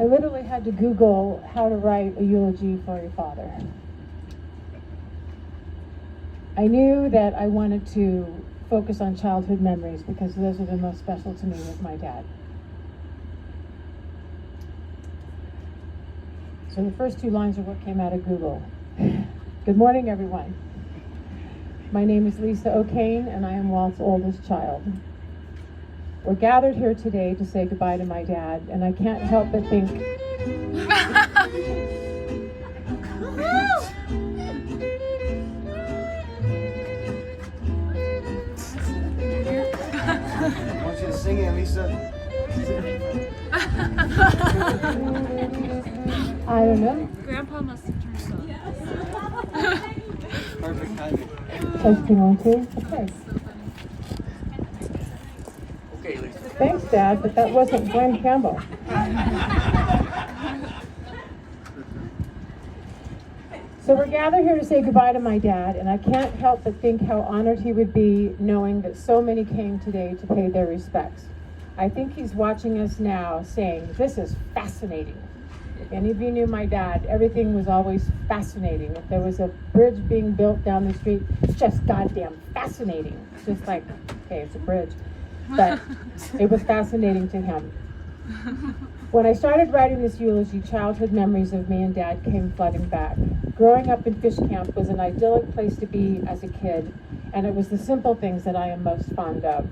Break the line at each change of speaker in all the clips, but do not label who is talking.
literally had to Google how to write a eulogy for your father. I knew that I wanted to focus on childhood memories because those are the most special to me with my dad. So the first two lines are what came out of Google. Good morning, everyone. My name is Lisa O'Kane, and I am Walt's oldest child. We're gathered here today to say goodbye to my dad, and I can't help but think...
I want you to sing it, Lisa.
I don't know.
Grandpa must have turned up.
Perfect timing.
Testing 1, 2. Okay.
Okay, Lisa.
Thanks, Dad, but that wasn't Glenn Campbell. So we're gathered here to say goodbye to my dad, and I can't help but think how honored he would be knowing that so many came today to pay their respects. I think he's watching us now saying, "This is fascinating." If any of you knew my dad, everything was always fascinating. If there was a bridge being built down the street, it's just goddamn fascinating. It's just like, okay, it's a bridge. But it was fascinating to him. When I started writing this eulogy, childhood memories of me and Dad came flooding back. Growing up in fish camp was an idyllic place to be as a kid, and it was the simple things that I am most fond of.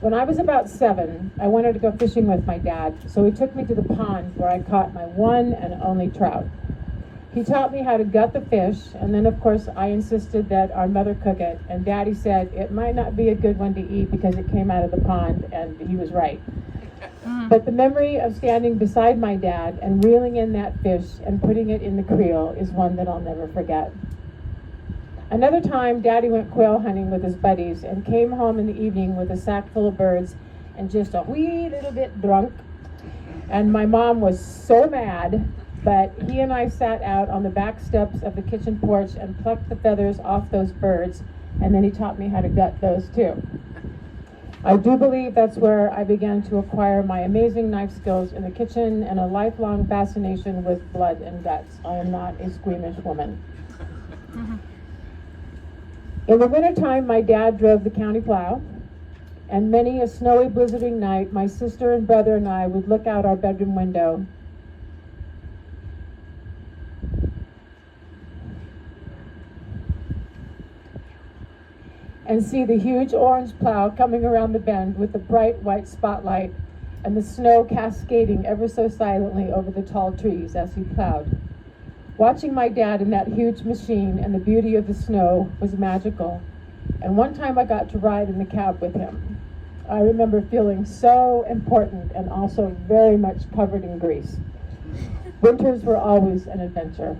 When I was about 7, I wanted to go fishing with my dad, so he took me to the pond where I caught my one and only trout. He taught me how to gut the fish, and then of course I insisted that our mother cook it, and Daddy said it might not be a good one to eat because it came out of the pond, and he was right. But the memory of standing beside my dad and reeling in that fish and putting it in the creel is one that I'll never forget. Another time, Daddy went quail hunting with his buddies and came home in the evening with a sack full of birds and just a wee little bit drunk. And my mom was so mad, but he and I sat out on the back steps of the kitchen porch and plucked the feathers off those birds, and then he taught me how to gut those too. I do believe that's where I began to acquire my amazing knife skills in the kitchen and a lifelong fascination with blood and guts. I am not a squeamish woman. In the wintertime, my dad drove the county plow, and many a snowy, blizzarding night, my sister and brother and I would look out our bedroom window and see the huge orange plow coming around the bend with the bright white spotlight and the snow cascading ever so silently over the tall trees as he plowed. Watching my dad in that huge machine and the beauty of the snow was magical. And one time I got to ride in the cab with him. I remember feeling so important and also very much covered in grease. Winters were always an adventure.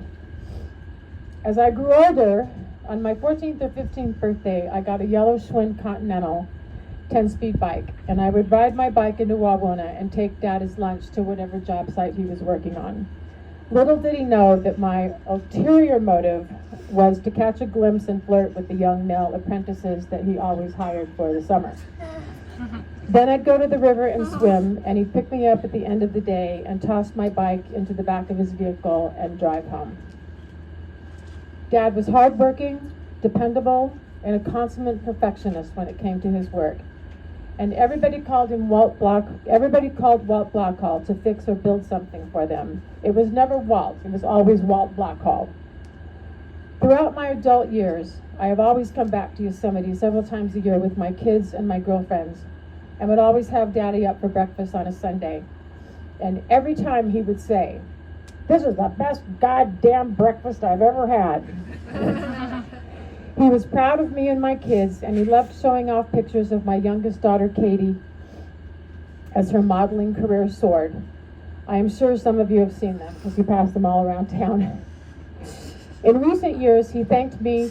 As I grew older, on my 14th or 15th birthday, I got a yellow Schwinn Continental 10-speed bike, and I would ride my bike into Wawona and take Dad his lunch to whatever job site he was working on. Little did he know that my ulterior motive was to catch a glimpse and flirt with the young male apprentices that he always hired for the summer. Then I'd go to the river and swim, and he'd pick me up at the end of the day and toss my bike into the back of his vehicle and drive home. Dad was hardworking, dependable, and a consummate perfectionist when it came to his work. And everybody called Walt Blackhall to fix or build something for them. It was never Walt, it was always Walt Blackhall. Throughout my adult years, I have always come back to Yosemite several times a year with my kids and my girlfriends, and would always have Daddy up for breakfast on a Sunday. And every time he would say, "This is the best goddamn breakfast I've ever had." He was proud of me and my kids, and he loved showing off pictures of my youngest daughter, Katie, as her modeling career soared. I am sure some of you have seen them, because he passed them all around town. In recent years, he thanked me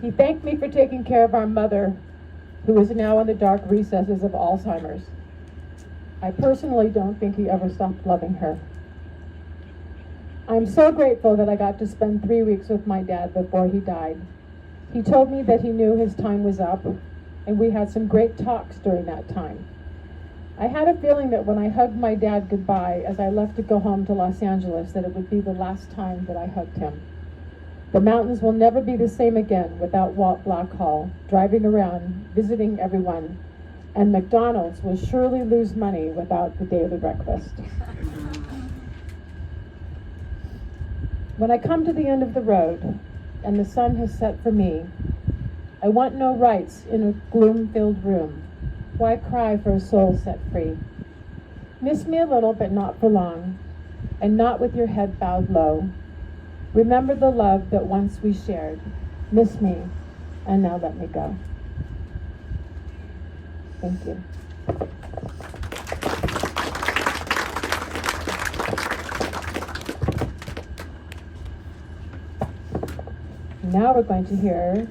for taking care of our mother, who is now in the dark recesses of Alzheimer's. I personally don't think he ever stopped loving her. I'm so grateful that I got to spend 3 weeks with my dad before he died. He told me that he knew his time was up, and we had some great talks during that time. I had a feeling that when I hugged my dad goodbye as I left to go home to Los Angeles, that it would be the last time that I hugged him. The mountains will never be the same again without Walt Blackhall driving around, visiting everyone, and McDonald's will surely lose money without the daily breakfast. When I come to the end of the road and the sun has set for me, I want no rights in a gloom-filled room. Why cry for a soul set free? Miss me a little, but not for long, and not with your head bowed low. Remember the love that once we shared. Miss me, and now let me go. Thank you. Now we're going to hear